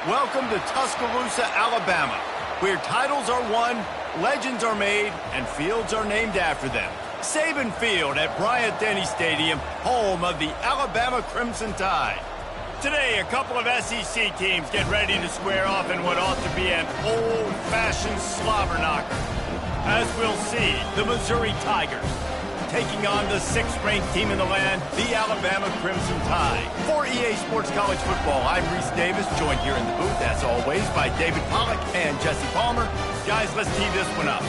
Welcome to Tuscaloosa, Alabama, where titles are won, legends are made, and fields are named after them. Saban Field at Bryant-Denny Stadium, home of the Alabama Crimson Tide. Today, a couple of SEC teams get ready to square off in what ought to be an old-fashioned slobber knocker. As we'll see, the Missouri Tigers taking on the 6th-ranked team in the land, the Alabama Crimson Tide. For EA Sports College Football, I'm Reese Davis, joined here in the booth, as always, by David Pollack and Jesse Palmer. Guys, let's tee this one up.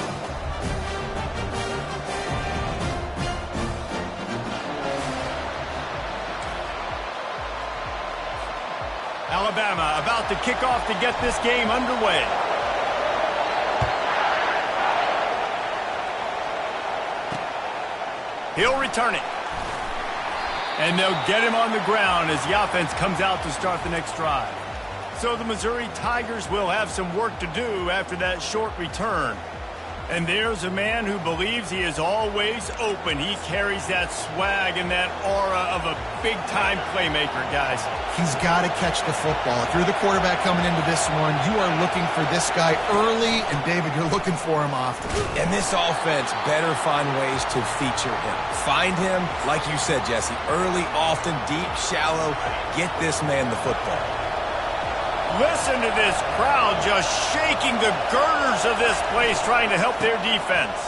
Alabama about to kick off to get this game underway. He'll return it. And they'll get him on the ground as the offense comes out to start the next drive. So the Missouri Tigers will have some work to do after that short return. And there's a man who believes he is always open. He carries that swag and that aura of a big-time playmaker, guys. He's got to catch the football. If you're the quarterback coming into this one, you are looking for this guy early, and David, you're looking for him often. And this offense better find ways to feature him. Find him, like you said, Jesse, early, often, deep, shallow. Get this man the football. Listen to this crowd just shaking the girders of this place trying to help their defense.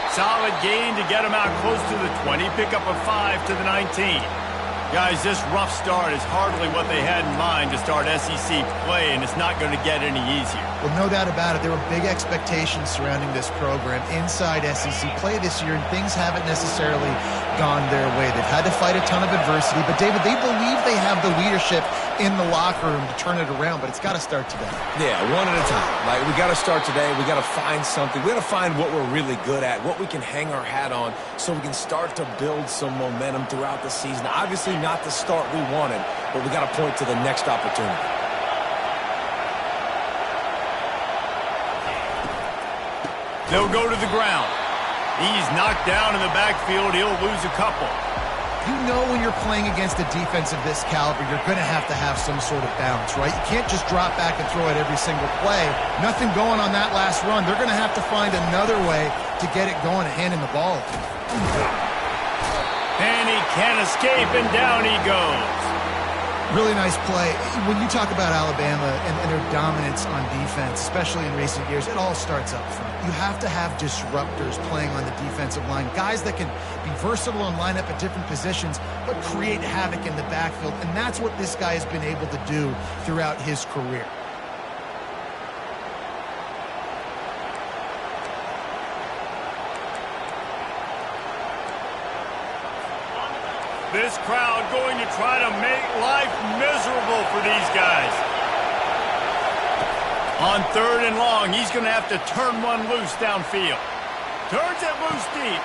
Solid gain to get them out close to the 20. Pick up a 5 to the 19. Guys, this rough start is hardly what they had in mind to start SEC play, and it's not going to get any easier. Well, no doubt about it. There were big expectations surrounding this program inside SEC play this year, and things haven't necessarily gone their way. They've had to fight a ton of adversity, but David, they believe they have the leadership in the locker room to turn it around, but it's got to start today. Yeah, one at a time. Like, we got to start today. We got to find something. We got to find what we're really good at, what we can hang our hat on, so we can start to build some momentum throughout the season. Obviously, not the start we wanted, but we got to point to the next opportunity. They'll go to the ground. He's knocked down in the backfield. He'll lose a couple. You know when you're playing against a defense of this caliber, you're going to have some sort of balance, right? You can't just drop back and throw it every single play. Nothing going on that last run. They're going to have to find another way to get it going and hand him the ball. And he can't escape, and down he goes. Really nice play. When you talk about Alabama and their dominance on defense, especially in recent years, it all starts up front. You have to have disruptors playing on the defensive line, guys that can be versatile and line up at different positions, but create havoc in the backfield, and that's what this guy has been able to do throughout his career. This crowd going to try to make life miserable for these guys. On 3rd and long, he's going to have to turn one loose downfield. Turns it loose deep.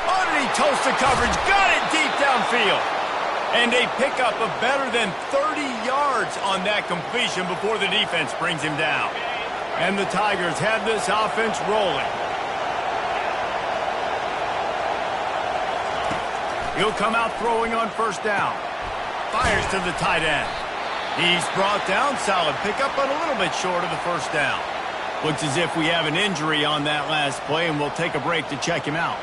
Underneath toast to coverage. Got it deep downfield. And they pick up a better than 30 yards on that completion before the defense brings him down. And the Tigers have this offense rolling. He'll come out throwing on 1st down. Fires to the tight end. He's brought down. Solid pickup, but a little bit short of the 1st down. Looks as if we have an injury on that last play, and we'll take a break to check him out.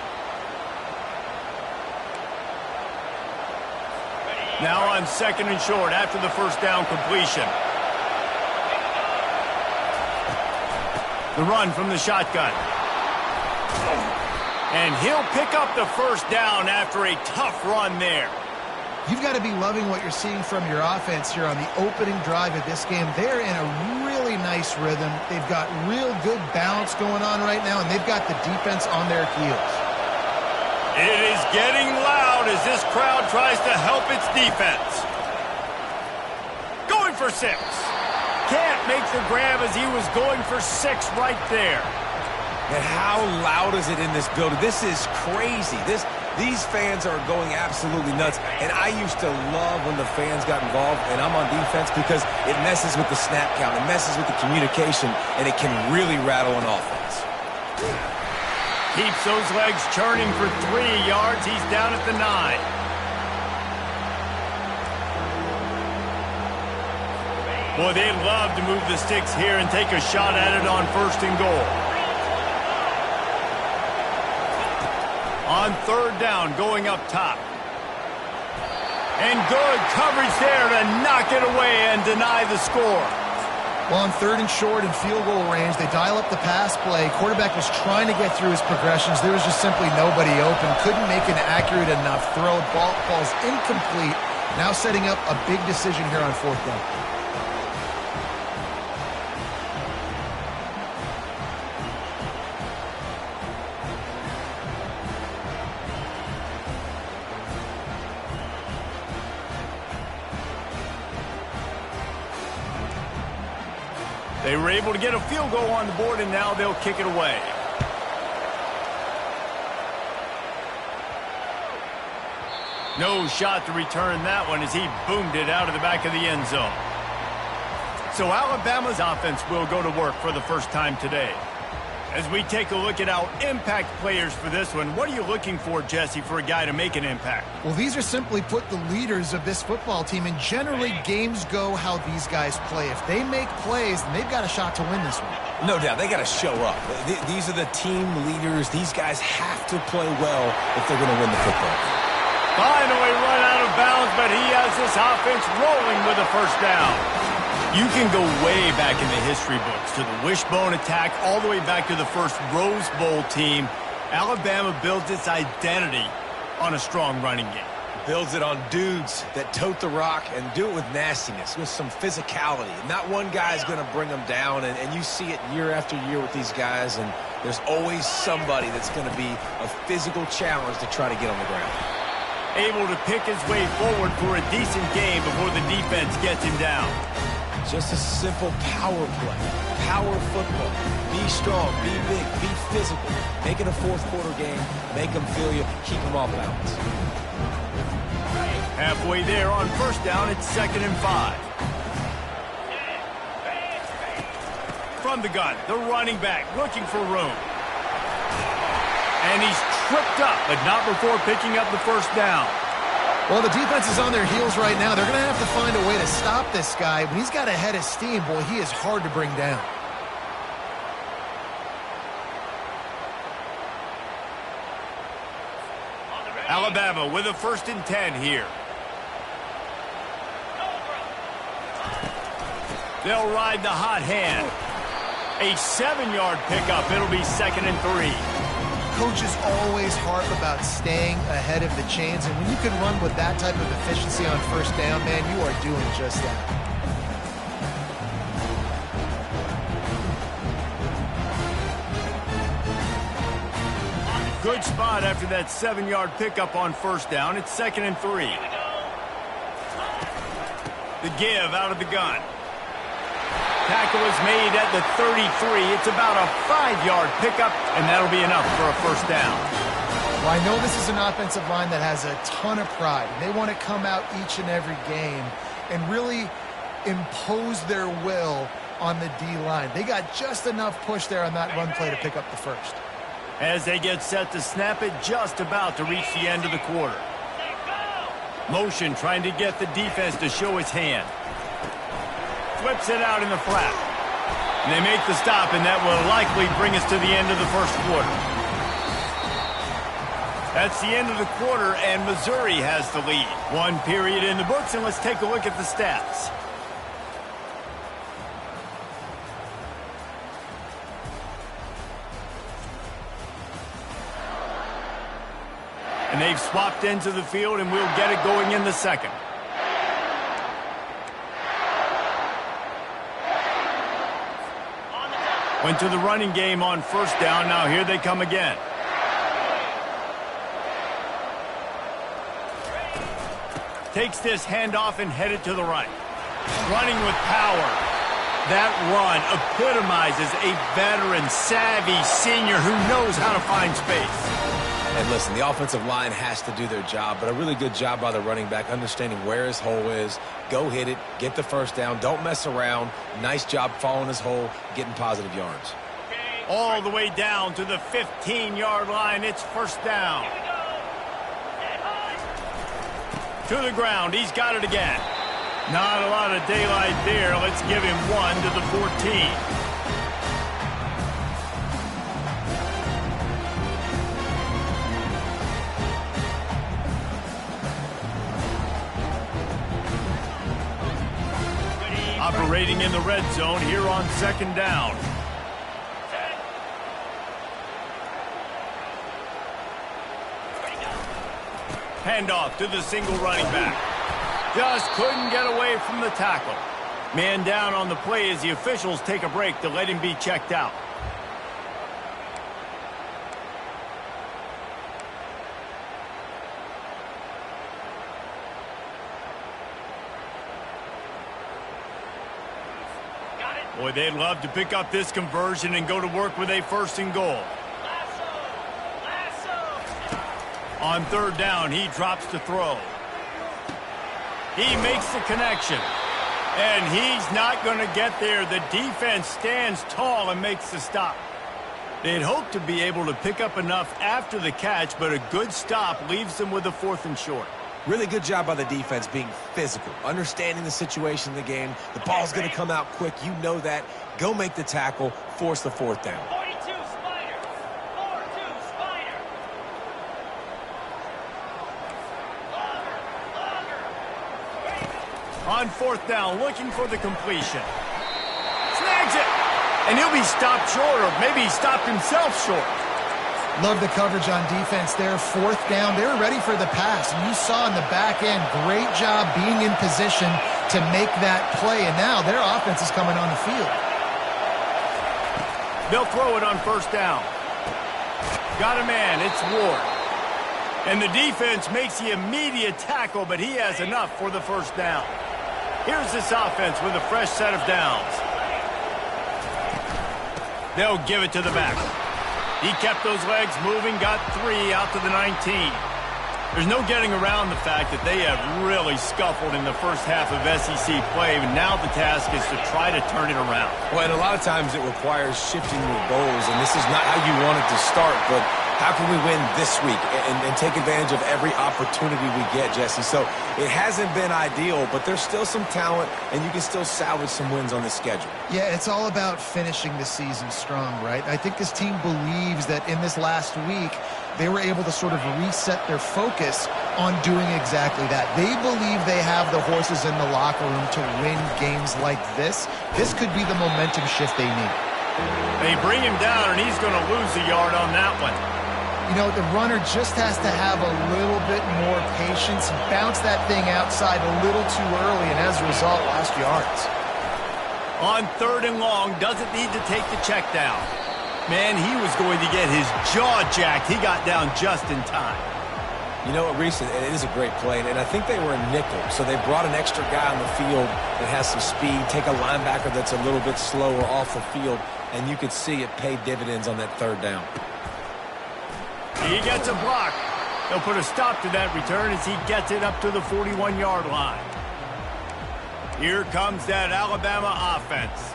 Now on 2nd and short after the 1st down completion. The run from the shotgun. And he'll pick up the 1st down after a tough run there. You've got to be loving what you're seeing from your offense here on the opening drive of this game. They're in a really nice rhythm. They've got real good balance going on right now, and they've got the defense on their heels. It is getting loud as this crowd tries to help its defense. Going for 6. Can't make the grab as he was going for 6 right there. And how loud is it in this building? This is crazy. These fans are going absolutely nuts. And I used to love when the fans got involved, and I'm on defense, because it messes with the snap count. It messes with the communication, and it can really rattle an offense. Keeps those legs churning for 3 yards. He's down at the 9. Boy, they'd love to move the sticks here and take a shot at it on 1st and goal. On 3rd down, going up top. And good coverage there to knock it away and deny the score. Well, on 3rd and short and field goal range, they dial up the pass play. Quarterback was trying to get through his progressions. There was just simply nobody open. Couldn't make an accurate enough throw. Ball's incomplete. Now setting up a big decision here on 4th down. They were able to get a field goal on the board, and now they'll kick it away. No shot to return that one as he boomed it out of the back of the end zone. So Alabama's offense will go to work for the first time today. As we take a look at our impact players for this one, what are you looking for, Jesse, for a guy to make an impact? Well, these are simply put the leaders of this football team, and generally games go how these guys play. If they make plays, then they've got a shot to win this one. No doubt. They got to show up. These are the team leaders. These guys have to play well if they're going to win the football. Finally run out of bounds, but he has this offense rolling with a 1st down. You can go way back in the history books to the wishbone attack all the way back to the first Rose Bowl team. Alabama builds its identity on a strong running game. Builds it on dudes that tote the rock and do it with nastiness, with some physicality. Not one guy's going to bring them down, and you see it year after year with these guys, and there's always somebody that's going to be a physical challenge to try to get on the ground. Able to pick his way forward for a decent game before the defense gets him down. Just a simple power play. Power football. Be strong, be big, be physical. Make it a 4th quarter game. Make them feel you. Keep them off balance. Halfway there on 1st down, it's 2nd and 5. From the gun, the running back looking for room. And he's tripped up, but not before picking up the 1st down. Well, the defense is on their heels right now. They're going to have to find a way to stop this guy. When he's got a head of steam, boy, he is hard to bring down. Alabama with a 1st and 10 here. They'll ride the hot hand. A 7-yard pickup. It'll be 2nd and 3. Coaches always harp about staying ahead of the chains, and when you can run with that type of efficiency on 1st down, man, you are doing just that. Good spot after that 7-yard pickup on 1st down. It's 2nd and 3. The give out of the gun. Tackle is made at the 33. It's about a 5-yard pickup, and that'll be enough for a 1st down. Well, I know this is an offensive line that has a ton of pride. They want to come out each and every game and really impose their will on the D-line. They got just enough push there on that run play to pick up the 1st. As they get set to snap it, just about to reach the end of the quarter. Motion trying to get the defense to show its hand. Flips it out in the flat. And they make the stop, and that will likely bring us to the end of the 1st quarter. That's the end of the quarter, and Missouri has the lead. 1 period in the books, and let's take a look at the stats. And they've swapped into the field, and we'll get it going in the 2nd. Went to the running game on 1st down. Now here they come again. Takes this handoff and headed to the right. Running with power. That run epitomizes a veteran, savvy senior who knows how to find space. And listen, the offensive line has to do their job, but a really good job by the running back, understanding where his hole is. Go hit it, get the 1st down, don't mess around. Nice job following his hole, getting positive yards. All the way down to the 15-yard line. It's 1st down. To the ground. He's got it again. Not a lot of daylight there. Let's give him 1 to the 14. Operating in the red zone here on 2nd down. Handoff to the single running back. Just couldn't get away from the tackle. Man down on the play as the officials take a break to let him be checked out. Boy, they'd love to pick up this conversion and go to work with a 1st and goal. On 3rd down, he drops to throw. He makes the connection. And he's not going to get there. The defense stands tall and makes the stop. They'd hope to be able to pick up enough after the catch, but a good stop leaves them with a 4th and short. Really good job by the defense being physical, understanding the situation of the game. The ball's going to come out quick. You know that. Go make the tackle, force the 4th down. 42 Spider. 4-2 Spider. On 4th down, looking for the completion. Snags it! And he'll be stopped short, or maybe he stopped himself short. Love the coverage on defense there. 4th down, they were ready for the pass. And you saw in the back end, great job being in position to make that play. And now their offense is coming on the field. They'll throw it on 1st down. Got a man, it's Ward. And the defense makes the immediate tackle, but he has enough for the 1st down. Here's this offense with a fresh set of downs. They'll give it to the back. He kept those legs moving, got 3 out to the 19. There's no getting around the fact that they have really scuffled in the first half of SEC play, and now the task is to try to turn it around. Well, and a lot of times it requires shifting your goals, and this is not how you want it to start, but how can we win this week and take advantage of every opportunity we get, Jesse? So it hasn't been ideal, but there's still some talent, and you can still salvage some wins on the schedule. Yeah, it's all about finishing the season strong, right? I think this team believes that in this last week, they were able to sort of reset their focus on doing exactly that. They believe they have the horses in the locker room to win games like this. This could be the momentum shift they need. They bring him down, and he's going to lose a yard on that one. You know, the runner just has to have a little bit more patience, bounce that thing outside a little too early, and as a result, lost yards. On 3rd and long, doesn't need to take the check down. Man, he was going to get his jaw jacked. He got down just in time. You know what, Reese, it is a great play, and I think they were a nickel, so they brought an extra guy on the field that has some speed, take a linebacker that's a little bit slower off the field, and you could see it paid dividends on that 3rd down. He gets a block. They'll put a stop to that return as he gets it up to the 41-yard line. Here comes that Alabama offense.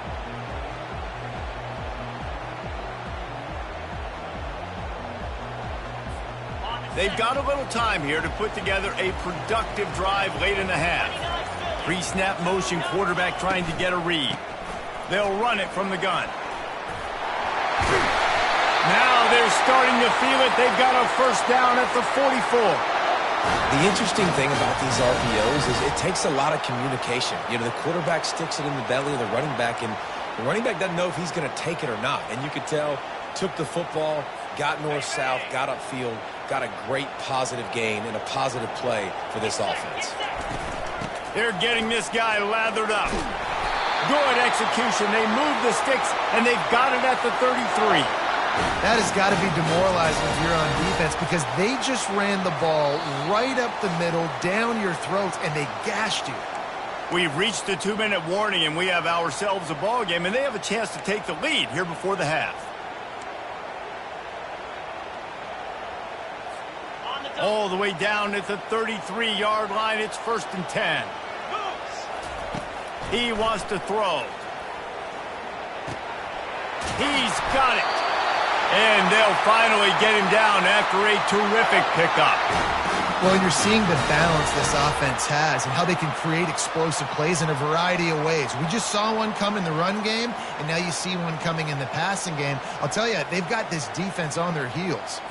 They've got a little time here to put together a productive drive late in the half. Pre-snap motion quarterback trying to get a read. They'll run it from the gun. Now they're starting to feel it. They've got a 1st down at the 44. The interesting thing about these RPOs is it takes a lot of communication. You know, the quarterback sticks it in the belly of the running back, and the running back doesn't know if he's going to take it or not. And you could tell, took the football, got north-south, got upfield, got a great positive gain and a positive play for this offense. They're getting this guy lathered up. Good execution. They move the sticks, and they've got it at the 33. That has got to be demoralizing if you're on defense because they just ran the ball right up the middle, down your throats, and they gashed you. We've reached the 2-minute warning, and we have ourselves a ball game, and they have a chance to take the lead here before the half. All the way down at the 33-yard line, it's 1st and 10. He wants to throw. He's got it. And they'll finally get him down after a terrific pickup. Well, and you're seeing the balance this offense has and how they can create explosive plays in a variety of ways. We just saw one come in the run game, and now you see one coming in the passing game. I'll tell you, they've got this defense on their heels.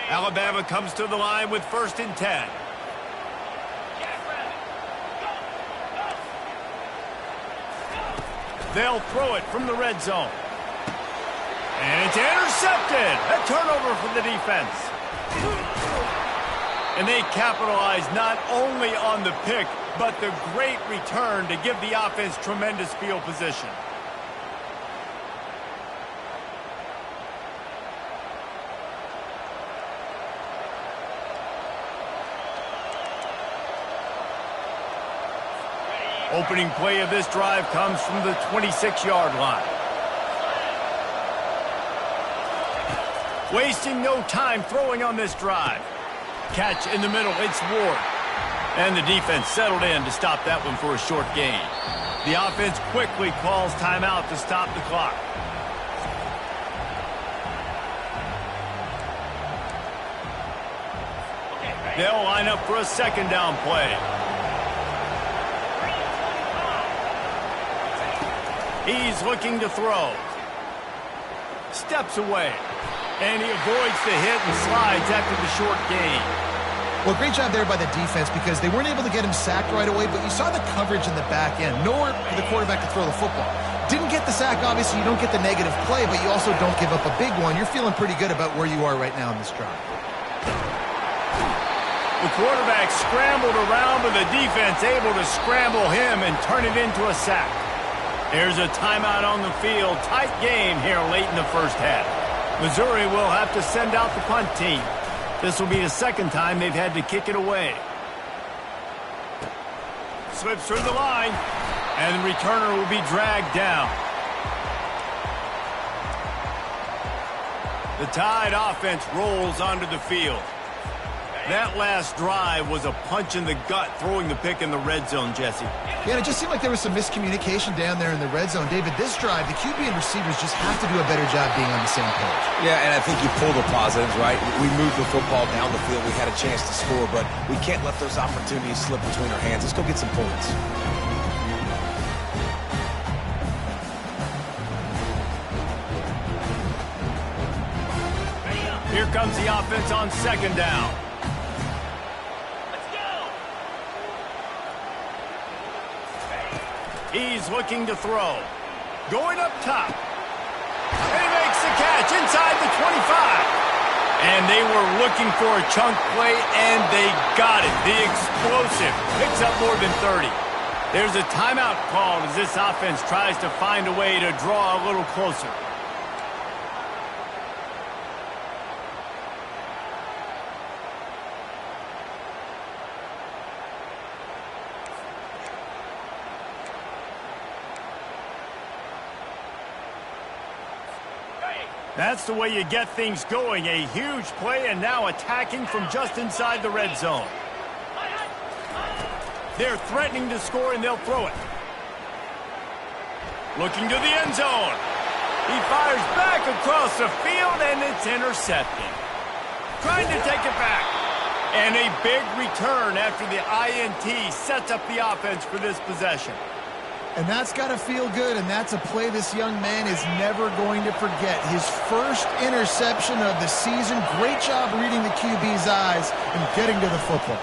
Alabama comes to the line with 1st and 10. They'll throw it from the red zone. And it's intercepted. A turnover for the defense. And they capitalize not only on the pick, but the great return to give the offense tremendous field position. Opening play of this drive comes from the 26-yard line. Wasting no time throwing on this drive. Catch in the middle, it's Ward. And the defense settled in to stop that one for a short gain. The offense quickly calls timeout to stop the clock. They'll line up for a 2nd down play. He's looking to throw. Steps away. And he avoids the hit and slides after the short gain. Well, great job there by the defense because they weren't able to get him sacked right away, but you saw the coverage in the back end. Nowhere for the quarterback to throw the football. Didn't get the sack, obviously. You don't get the negative play, but you also don't give up a big one. You're feeling pretty good about where you are right now in this drive. The quarterback scrambled around, but the defense able to scramble him and turn it into a sack. There's a timeout on the field. Tight game here late in the first half. Missouri will have to send out the punt team. This will be the 2nd time they've had to kick it away. Slips through the line, and the returner will be dragged down. The Tide offense rolls onto the field. That last drive was a punch in the gut, throwing the pick in the red zone, Jesse. Yeah, and it just seemed like there was some miscommunication down there in the red zone. David, this drive, the QB and receivers just have to do a better job being on the same page. Yeah, and I think you pull the positives, right? We moved the football down the field. We had a chance to score, but we can't let those opportunities slip between our hands. Let's go get some points. Here comes the offense on 2nd down. He's looking to throw. Going up top. And he makes the catch inside the 25. And they were looking for a chunk play, and they got it. The explosive picks up more than 30. There's a timeout called as this offense tries to find a way to draw a little closer. That's the way you get things going. A huge play and now attacking from just inside the red zone. They're threatening to score and they'll throw it. Looking to the end zone. He fires back across the field and it's intercepted. Trying to take it back. And a big return after the INT sets up the offense for this possession. And that's got to feel good, and that's a play this young man is never going to forget. His first interception of the season. Great job reading the QB's eyes and getting to the football.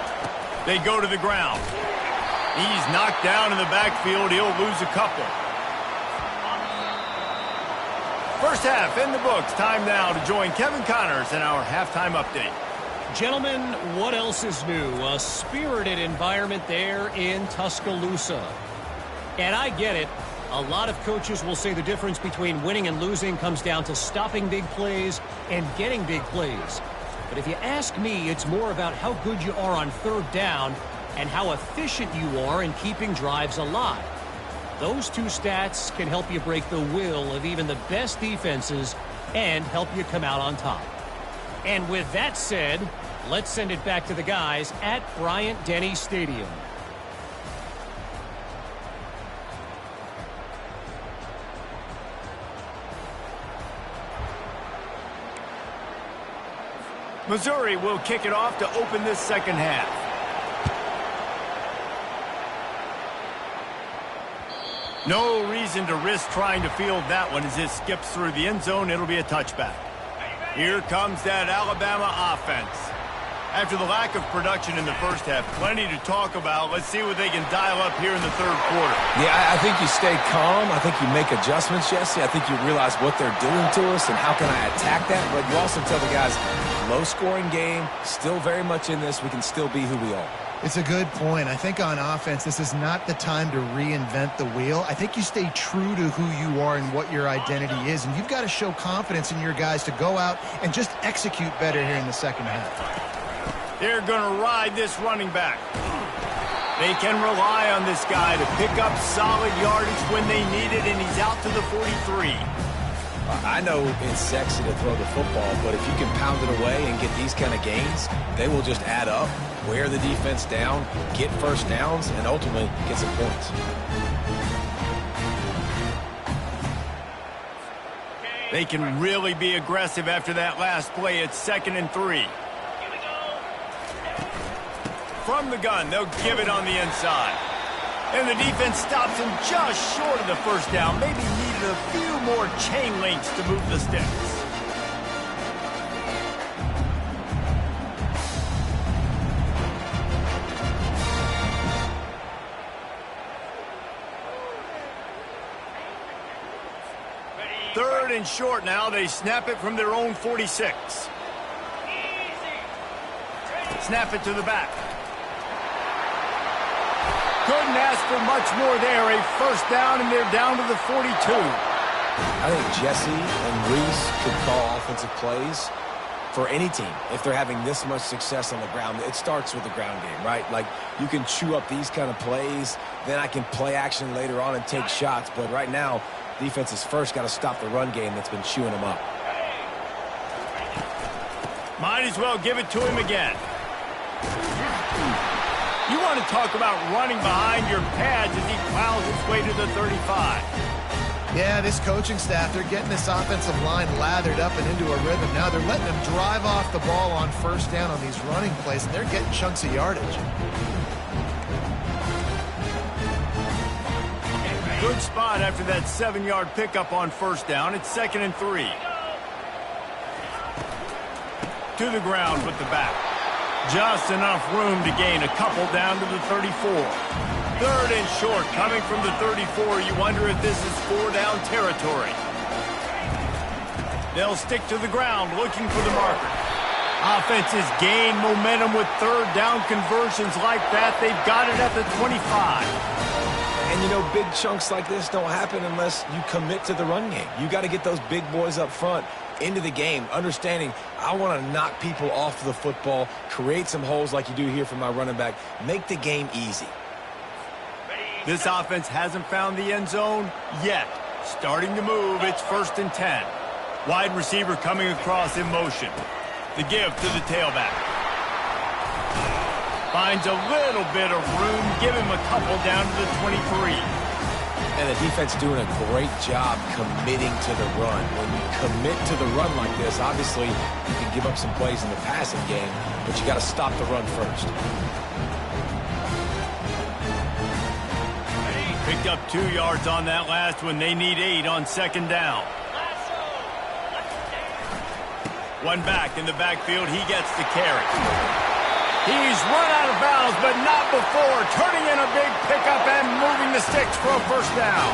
They go to the ground. He's knocked down in the backfield. He'll lose a couple. First half in the books. Time now to join Kevin Connors in our halftime update. Gentlemen, what else is new? A spirited environment there in Tuscaloosa. And I get it. A lot of coaches will say the difference between winning and losing comes down to stopping big plays and getting big plays. But if you ask me, it's more about how good you are on 3rd down and how efficient you are in keeping drives alive. Those two stats can help you break the will of even the best defenses and help you come out on top. And with that said, let's send it back to the guys at Bryant-Denny Stadium. Missouri will kick it off to open this second half. No reason to risk trying to field that one as it skips through the end zone. It'll be a touchback. Here comes that Alabama offense. After the lack of production in the first half, plenty to talk about. Let's see what they can dial up here in the third quarter. Yeah, I think you stay calm. I think you make adjustments, Jesse. I think you realize what they're doing to us and how can I attack that. But you also tell the guys, low-scoring game, still very much in this. We can still be who we are. It's a good point. I think on offense, this is not the time to reinvent the wheel. I think you stay true to who you are and what your identity is, and you've got to show confidence in your guys to go out and just execute better here in the second half. They're going to ride this running back. They can rely on this guy to pick up solid yardage when they need it, and he's out to the 43. I know it's sexy to throw the football, but if you can pound it away and get these kind of gains, they will just add up, wear the defense down, get first downs, and ultimately get some points. They can really be aggressive after that last play. It's 2nd and 3. From the gun, they'll give it on the inside. And the defense stops him just short of the first down. Maybe needed a few more chain links to move the sticks. Third and short now. They snap it from their own 46. Snap it to the back. Couldn't ask for much more there. A first down, and they're down to the 42. I think Jesse and Reese could call offensive plays for any team if they're having this much success on the ground. It starts with the ground game, right? Like, you can chew up these kind of plays, then I can play action later on and take shots. But right now, defense has first got to stop the run game that's been chewing them up. Might as well give it to him again. You want to talk about running behind your pads as he plows his way to the 35. Yeah, this coaching staff, they're getting this offensive line lathered up and into a rhythm. Now they're letting them drive off the ball on first down on these running plays, and they're getting chunks of yardage. Good spot after that 7-yard pickup on first down. It's 2nd and 3. To the ground with the back. Just enough room to gain a couple down to the 34. 3rd and short coming from the 34. You wonder if this is 4-down territory. They'll stick to the ground looking for the marker. Offenses gain momentum with 3rd down conversions like that. They've got it at the 25. And, you know, big chunks like this don't happen unless you commit to the run game. You got to get those big boys up front into the game, understanding I want to knock people off the football, create some holes like you do here for my running back, make the game easy. This offense hasn't found the end zone yet. Starting to move, it's 1st and 10. Wide receiver coming across in motion. The give to the tailback. Finds a little bit of room, give him a couple down to the 23. And the defense doing a great job committing to the run. When you commit to the run like this, obviously you can give up some plays in the passing game, but you got to stop the run first. Picked up 2 yards on that last one. They need 8 on 2nd down. One back in the backfield. He gets the carry. He's run out of bounds, but not before. Turning in a big pickup and moving the sticks for a first down.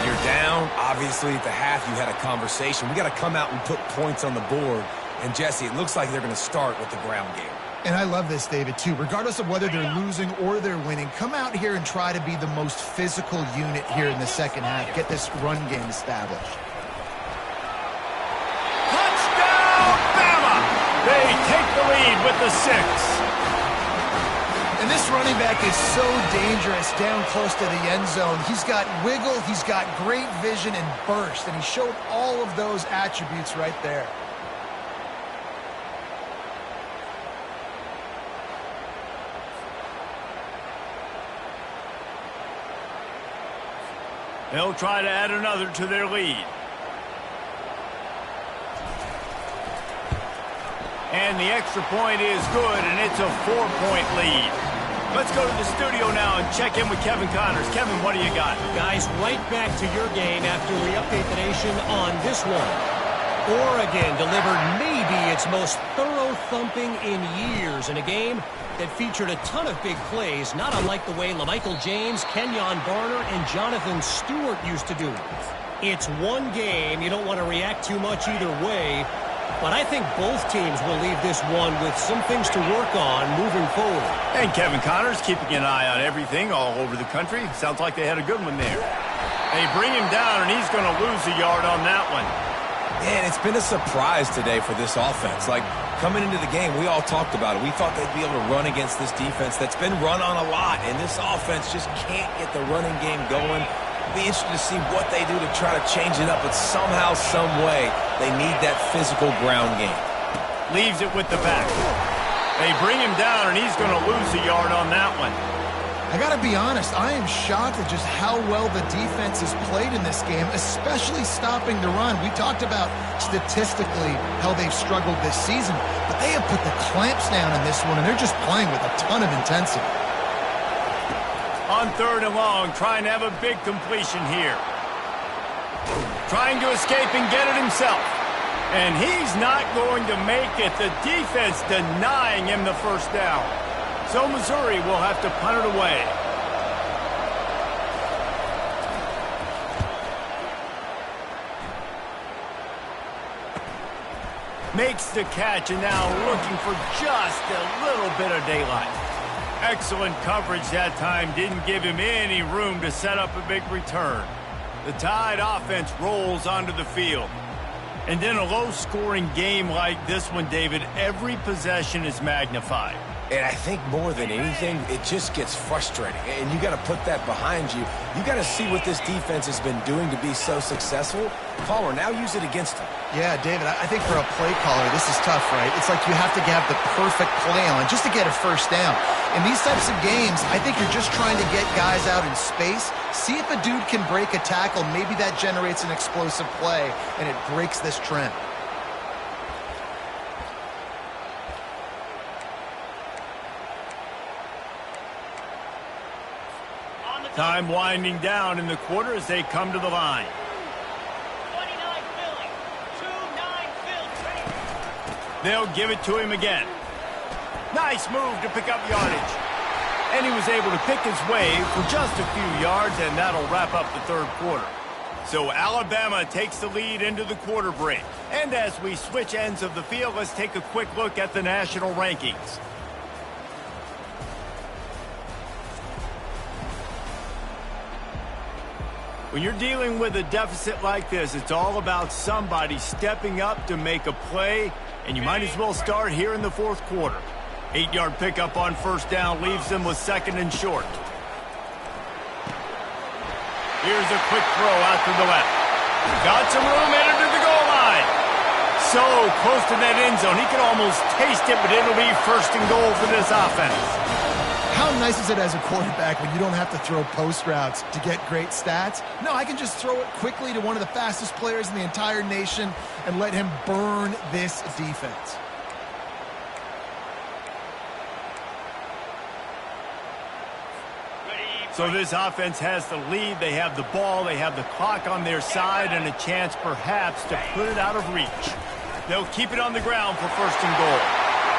You're down. Obviously, at the half, you had a conversation. We got to come out and put points on the board. And, Jesse, it looks like they're going to start with the ground game. And I love this, David, too. Regardless of whether they're losing or they're winning, come out here and try to be the most physical unit here in the second half. Get this run game established. Touchdown, Bama! They take the lead with the 6. And this running back is so dangerous down close to the end zone. He's got wiggle, he's got great vision and burst, and he showed all of those attributes right there. They'll try to add another to their lead. And the extra point is good, and it's a 4-point lead. Let's go to the studio now and check in with Kevin Connors. Kevin, what do you got? Guys, right back to your game after we update the nation on this one. Oregon delivered maybe its most thorough thumping in years in a game that featured a ton of big plays, not unlike the way LaMichael James, Kenyon Barner, and Jonathan Stewart used to do. It's one game. You don't want to react too much either way, but I think both teams will leave this one with some things to work on moving forward. And Kevin Connors keeping an eye on everything all over the country. Sounds like they had a good one there. They bring him down, and he's going to lose a yard on that one. Man, it's been a surprise today for this offense. Like, coming into the game, we all talked about it. We thought they'd be able to run against this defense that's been run on a lot, and this offense just can't get the running game going. Be interested to see what they do to try to change it up, but somehow, some way, they need that physical ground game. Leaves it with the back. They bring him down, and he's going to lose a yard on that one. I got to be honest, I am shocked at just how well the defense has played in this game, especially stopping the run. We talked about statistically how they've struggled this season, but they have put the clamps down in this one, and they're just playing with a ton of intensity. On 3rd and long, trying to have a big completion here. Trying to escape and get it himself. And he's not going to make it. The defense denying him the first down. So Missouri will have to punt it away. Makes the catch, and now looking for just a little bit of daylight. Excellent coverage that time. Didn't give him any room to set up a big return. The Tide offense rolls onto the field. And in a low-scoring game like this one, David, every possession is magnified. And I think more than anything, it just gets frustrating. And you got to put that behind you. You got to see what this defense has been doing to be so successful. Caller, now use it against them. Yeah, David, I think for a play caller, this is tough, right? It's like you have to have the perfect play on just to get a first down. In these types of games, I think you're just trying to get guys out in space, see if a dude can break a tackle. Maybe that generates an explosive play, and it breaks this trend. Time winding down in the quarter as they come to the line. 29 Philly. 2-9 Philly. They'll give it to him again. Nice move to pick up yardage. And he was able to pick his way for just a few yards, and that'll wrap up the 3rd quarter. So Alabama takes the lead into the quarter break. And as we switch ends of the field, let's take a quick look at the national rankings. When you're dealing with a deficit like this, it's all about somebody stepping up to make a play, and you might as well start here in the 4th quarter. 8-yard pickup on 1st down leaves them with 2nd and short. Here's a quick throw out to the left. Got some room, headed to the goal line. So close to that end zone, he can almost taste it, but it'll be 1st and goal for this offense. How nice is it as a quarterback when you don't have to throw post routes to get great stats? No, I can just throw it quickly to one of the fastest players in the entire nation and let him burn this defense. So this offense has the lead. They have the ball. They have the clock on their side and a chance perhaps to put it out of reach. They'll keep it on the ground for 1st and goal.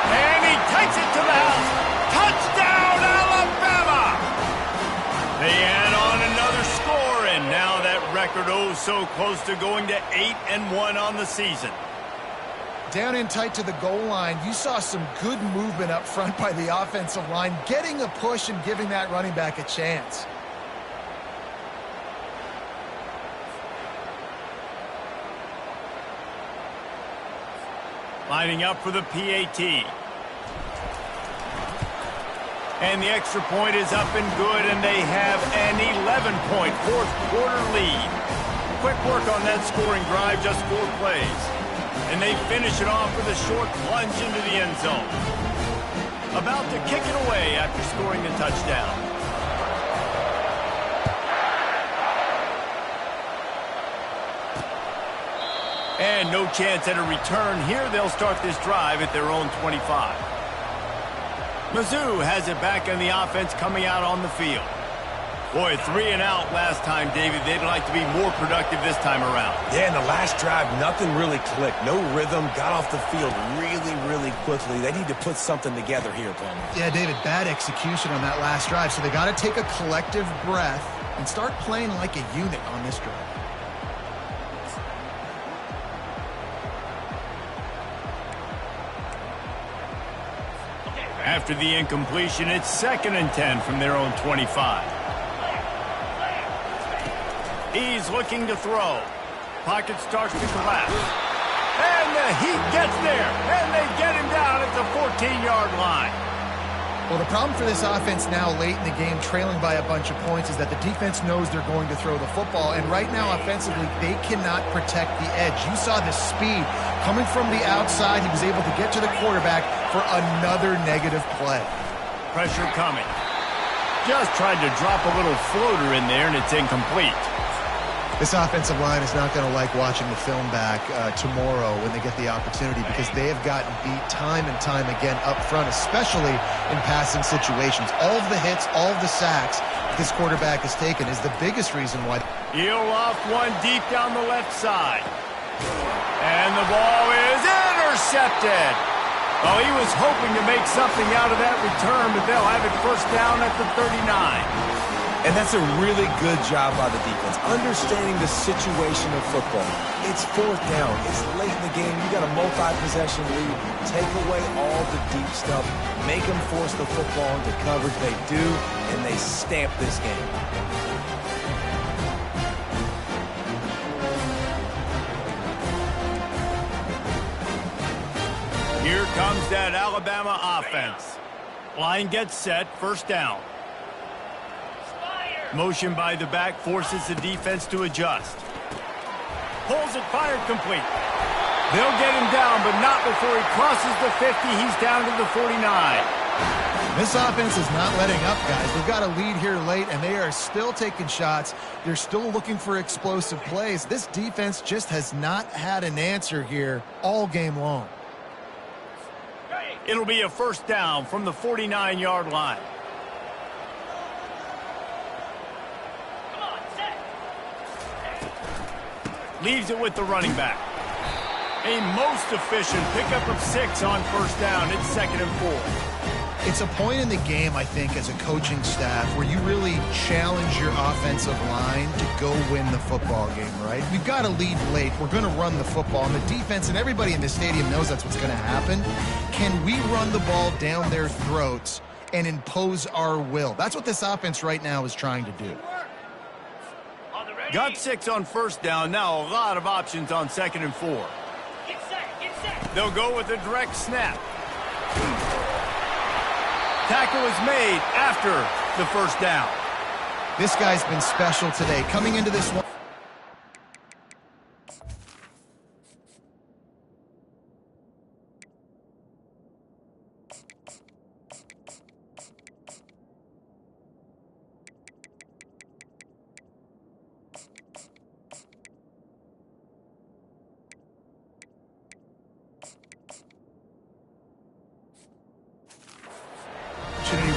And he takes it to the house. Touchdown, Alabama! They add on another score, and now that record oh so close to going to 8-1 on the season. Down in tight to the goal line, you saw some good movement up front by the offensive line, getting a push and giving that running back a chance. Lining up for the PAT. And the extra point is up and good, and they have an 11-point 4th quarter lead. Quick work on that scoring drive, just 4 plays. And they finish it off with a short plunge into the end zone. About to kick it away after scoring the touchdown. And no chance at a return here. They'll start this drive at their own 25. Mizzou has it back on the offense coming out on the field. Boy, 3 and out last time, David. They'd like to be more productive this time around. Yeah, in the last drive, nothing really clicked. No rhythm, got off the field really quickly. They need to put something together here, Palmer. Yeah, David, bad execution on that last drive. So they got to take a collective breath and start playing like a unit on this drive. After the incompletion, it's 2nd and 10 from their own 25. He's looking to throw. Pocket starts to collapse. And the Heat gets there. And they get him down at the 14-yard line. Well, the problem for this offense now late in the game, trailing by a bunch of points, is that the defense knows they're going to throw the football. And right now, offensively, they cannot protect the edge. You saw the speed coming from the outside. He was able to get to the quarterback for another negative play. Pressure coming. Just tried to drop a little floater in there, and it's incomplete. This offensive line is not going to like watching the film back tomorrow when they get the opportunity, because they have gotten beat time and time again up front, especially in passing situations. All of the hits, all of the sacks this quarterback has taken is the biggest reason why. He'll off one deep down the left side. And the ball is intercepted. Oh, he was hoping to make something out of that return, but they'll have it first down at the 39. And that's a really good job by the defense, understanding the situation of football. It's 4th down. It's late in the game. You got a multi-possession lead. Take away all the deep stuff. Make them force the football into coverage. They do, and they stamp this game. Here comes that Alabama offense. Line gets set, first down. Motion by the back forces the defense to adjust. Pulls it, fired, complete. They'll get him down, but not before he crosses the 50. He's down to the 49. This offense is not letting up, guys. They've got a lead here late, and they are still taking shots. They're still looking for explosive plays. This defense just has not had an answer here all game long. It'll be a first down from the 49-yard line. Leaves it with the running back. A most efficient pickup of 6 on first down. It's 2nd and 4. It's a point in the game, I think, as a coaching staff where you really challenge your offensive line to go win the football game, right? We've got a lead late. We're going to run the football. And the defense and everybody in the stadium knows that's what's going to happen. Can we run the ball down their throats and impose our will? That's what this offense right now is trying to do. Got 6 on first down. Now a lot of options on 2nd and 4. Get set. They'll go with a direct snap. Tackle is made after the first down. This guy's been special today. Coming into this one.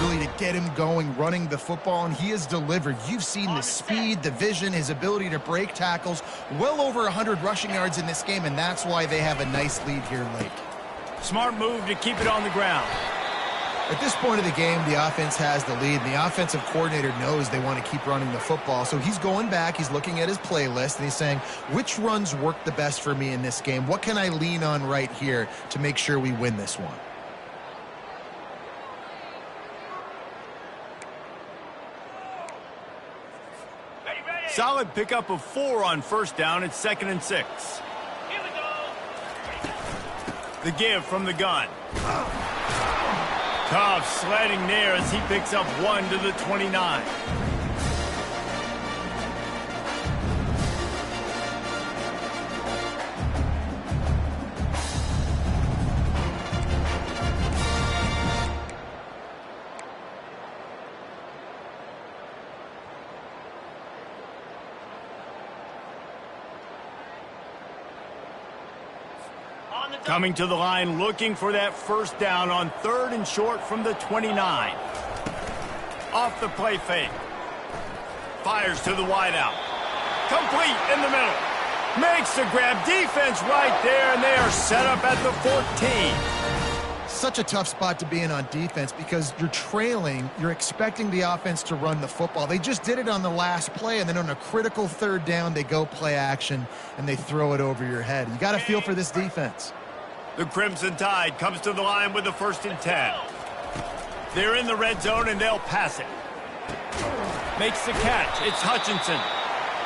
Really to get him going, running the football, and he has delivered. You've seen the speed, the vision, his ability to break tackles, well over 100 rushing yards in this game, and that's why they have a nice lead here late. Smart move to keep it on the ground. At this point of the game, the offense has the lead, and the offensive coordinator knows they want to keep running the football, so he's going back, he's looking at his playlist, and he's saying, which runs work the best for me in this game? What can I lean on right here to make sure we win this one? Solid pickup of 4 on first down. It's 2nd and 6. Here we go. The give from the gun. Tough sledding there as he picks up 1 to the 29. On the double. Coming to the line looking for that first down on 3rd and short from the 29. Off the play fake. Fires to the wideout. Complete in the middle. Makes the grab. Defense right there, and they are set up at the 14. Such a tough spot to be in on defense because you're trailing. You're expecting the offense to run the football. They just did it on the last play, and then on a critical 3rd down, they go play action, and they throw it over your head. You got to feel for this defense. The Crimson Tide comes to the line with the 1st and 10. They're in the red zone, and they'll pass it. Makes the catch. It's Hutchinson.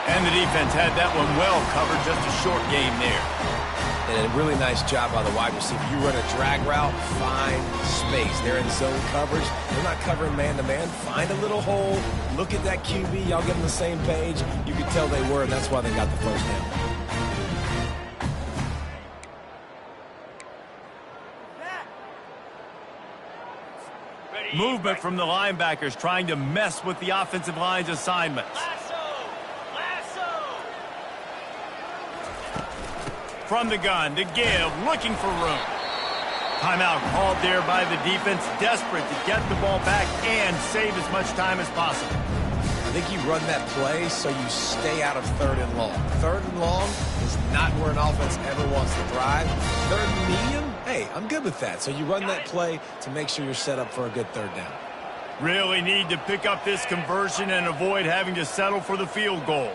And the defense had that one well covered. Just a short game there. And a really nice job by the wide receiver. You run a drag route, find space. They're in zone coverage. They're not covering man-to-man. Find a little hole. Look at that QB. Y'all get on the same page. You could tell they were, and that's why they got the first down. Movement from the linebackers trying to mess with the offensive line's assignments. Lasso. From the gun to give, looking for room. Timeout called there by the defense, desperate to get the ball back and save as much time as possible. I think you run that play so you stay out of 3rd and long. 3rd and long is not where an offense ever wants to thrive. 3rd and medium, hey, I'm good with that. So you run that play to make sure you're set up for a good 3rd down. Really need to pick up this conversion and avoid having to settle for the field goal.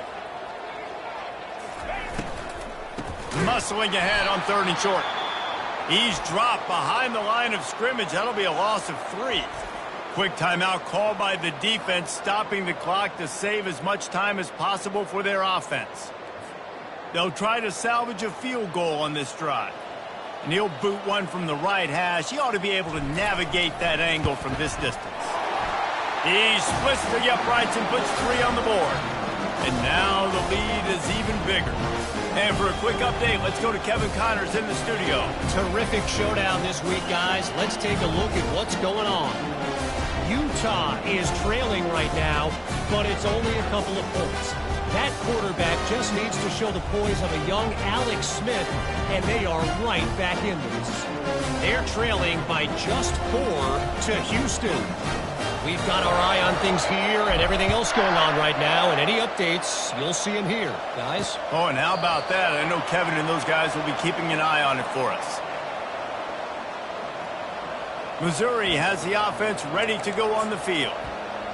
Muscling ahead on 3rd and short. He's dropped behind the line of scrimmage. That'll be a loss of 3. Quick timeout called by the defense, stopping the clock to save as much time as possible for their offense. They'll try to salvage a field goal on this drive. And he'll boot one from the right hash. He ought to be able to navigate that angle from this distance. He splits the uprights and puts 3 on the board. And now the lead is even bigger. And for a quick update, let's go to Kevin Connors in the studio. Terrific showdown this week, guys. Let's take a look at what's going on. Utah is trailing right now, but it's only a couple of points. That quarterback just needs to show the poise of a young Alex Smith, and they are right back in this. They're trailing by just 4 to Houston. We've got our eye on things here and everything else going on right now, and any updates, you'll see them here, guys. Oh, and how about that? I know Kevin and those guys will be keeping an eye on it for us. Missouri has the offense ready to go on the field.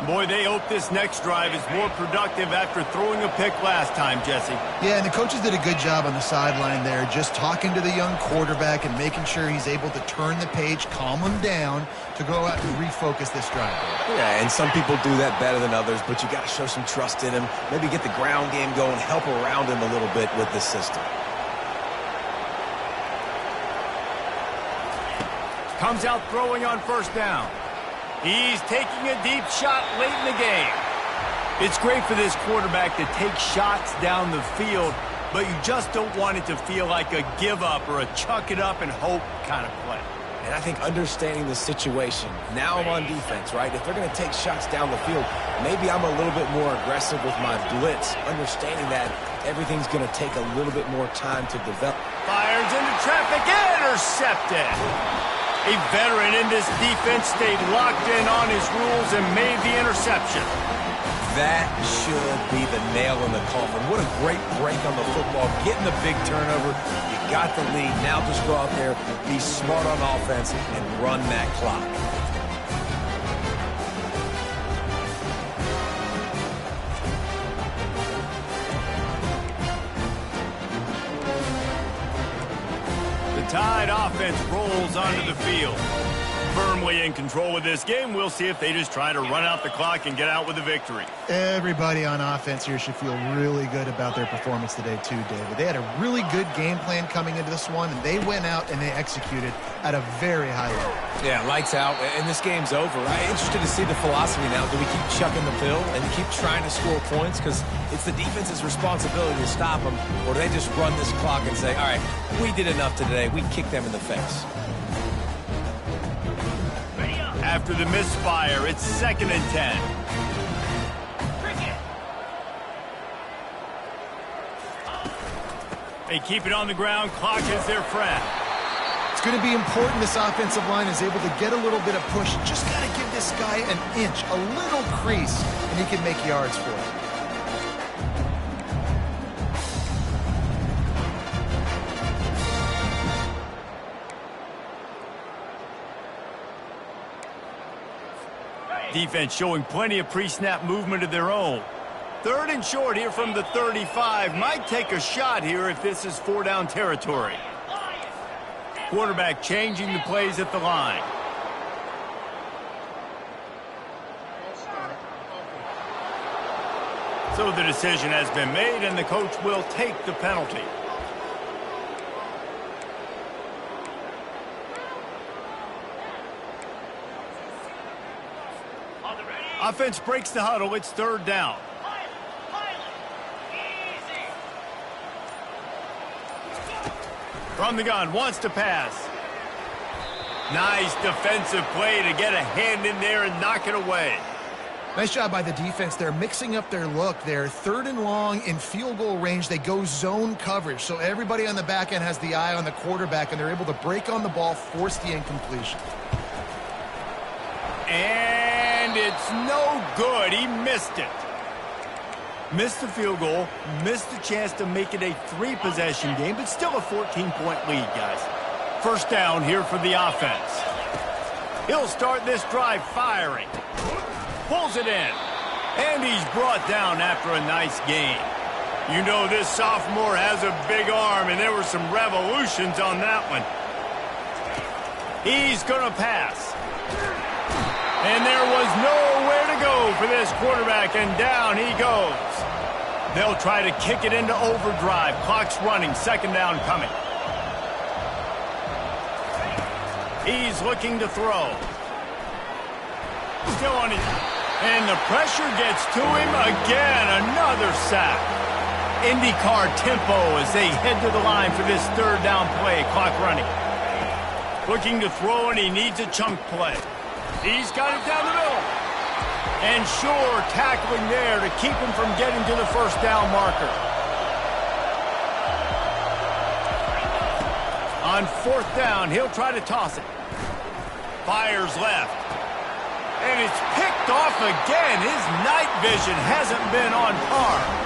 Boy, they hope this next drive is more productive after throwing a pick last time, Jesse. Yeah, and the coaches did a good job on the sideline there, just talking to the young quarterback and making sure he's able to turn the page, calm him down to go out and refocus this drive. Yeah, and some people do that better than others, but you got to show some trust in him. Maybe get the ground game going, help around him a little bit with this system. Comes out throwing on 1st down. He's taking a deep shot late in the game. It's great for this quarterback to take shots down the field, but you just don't want it to feel like a give-up or a chuck-it-up-and-hope kind of play. And I think understanding the situation, now I'm on defense, right? If they're going to take shots down the field, maybe I'm a little bit more aggressive with my blitz, understanding that everything's going to take a little bit more time to develop. Fires into traffic, intercepted. A veteran in this defense stayed locked in on his rules and made the interception. That should be the nail in the coffin. What a great break on the football. Getting the big turnover. You got the lead. Now just go out there, be smart on offense, and run that clock. Tide offense rolls onto the field. Firmly in control of this game. We'll see if they just try to run out the clock and get out with a victory. Everybody on offense here should feel really good about their performance today too, David. They had a really good game plan coming into this one, and they went out and they executed at a very high level. Yeah, lights out, and this game's over. I'm interested to see the philosophy now. Do we keep chucking the pill and keep trying to score points? Because it's the defense's responsibility to stop them, or do they just run this clock and say, all right, we did enough today. We kicked them in the face. After the misfire, it's 2nd and 10. They keep it on the ground. Clock is their friend. It's going to be important this offensive line is able to get a little bit of push. Just got to give this guy an inch, a little crease, and he can make yards for it. Defense showing plenty of pre-snap movement of their own. 3rd and short here from the 35. Might take a shot here if this is 4-down territory. Quarterback changing the plays at the line. So the decision has been made, and the coach will take the penalty. Offense breaks the huddle. It's 3rd down. From the gun, wants to pass. Nice defensive play to get a hand in there and knock it away. Nice job by the defense. They're mixing up their look. They're 3rd and long in field goal range. They go zone coverage. So everybody on the back end has the eye on the quarterback, and they're able to break on the ball, force the incompletion. And it's no good. He missed it. Missed the field goal, missed the chance to make it a 3-possession game, but still a 14-point lead, guys. 1st down here for the offense. He'll start this drive firing. Pulls it in. And he's brought down after a nice gain. You know this sophomore has a big arm, and there were some revolutions on that one. He's going to pass. And there was nowhere to go for this quarterback, and down he goes. They'll try to kick it into overdrive. Clock's running. 2nd down coming. He's looking to throw. Still on his... And the pressure gets to him again. Another sack. IndyCar tempo as they head to the line for this 3rd down play. Clock running. Looking to throw, and he needs a chunk play. He's got it down the middle. And sure, tackling there to keep him from getting to the 1st down marker. On 4th down, he'll try to toss it. Fires left. And it's picked off again. His night vision hasn't been on par.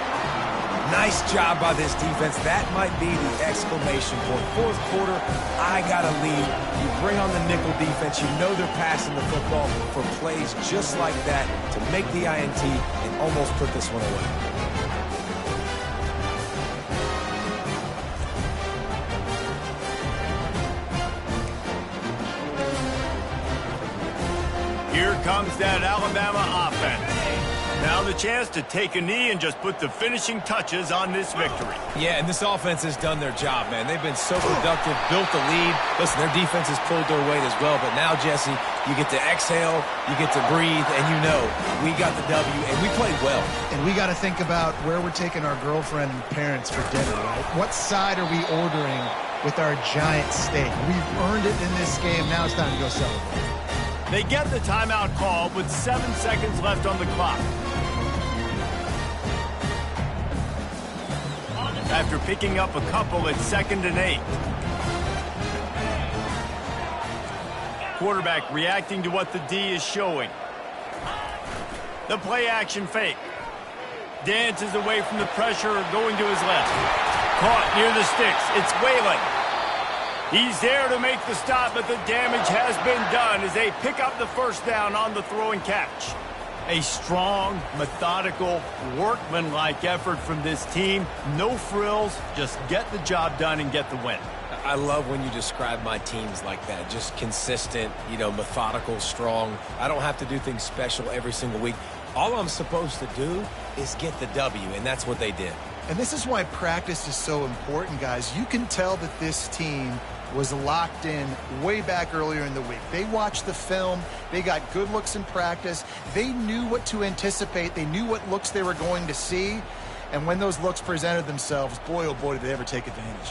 Nice job by this defense. That might be the exclamation point. 4th quarter, I got a lead. You bring on the nickel defense. You know they're passing the football for plays just like that to make the INT and almost put this one away. Here comes that Alabama offense. Now the chance to take a knee and just put the finishing touches on this victory. Yeah, and this offense has done their job, man. They've been so productive, built the lead. Listen, their defense has pulled their weight as well. But now, Jesse, you get to exhale, you get to breathe, and you know we got the W, and we played well. And we got to think about where we're taking our girlfriend and parents for dinner, right? What side are we ordering with our giant steak? We've earned it in this game. Now it's time to go celebrate. They get the timeout called with 7 seconds left on the clock. After picking up a couple at 2nd and 8. Quarterback reacting to what the D is showing. The play action fake. Dances away from the pressure, going to his left. Caught near the sticks. It's Whalen. He's there to make the stop, but the damage has been done as they pick up the 1st down on the throw and catch. A strong, methodical, workmanlike effort from this team. No frills, just get the job done and get the win. I love when you describe my teams like that. Just consistent, you know, methodical, strong. I don't have to do things special every single week. All I'm supposed to do is get the W, and that's what they did. And this is why practice is so important, guys. You can tell that this team was locked in way back earlier in the week. They watched the film. They got good looks in practice. They knew what to anticipate. They knew what looks they were going to see. And when those looks presented themselves, boy, oh boy, did they ever take advantage.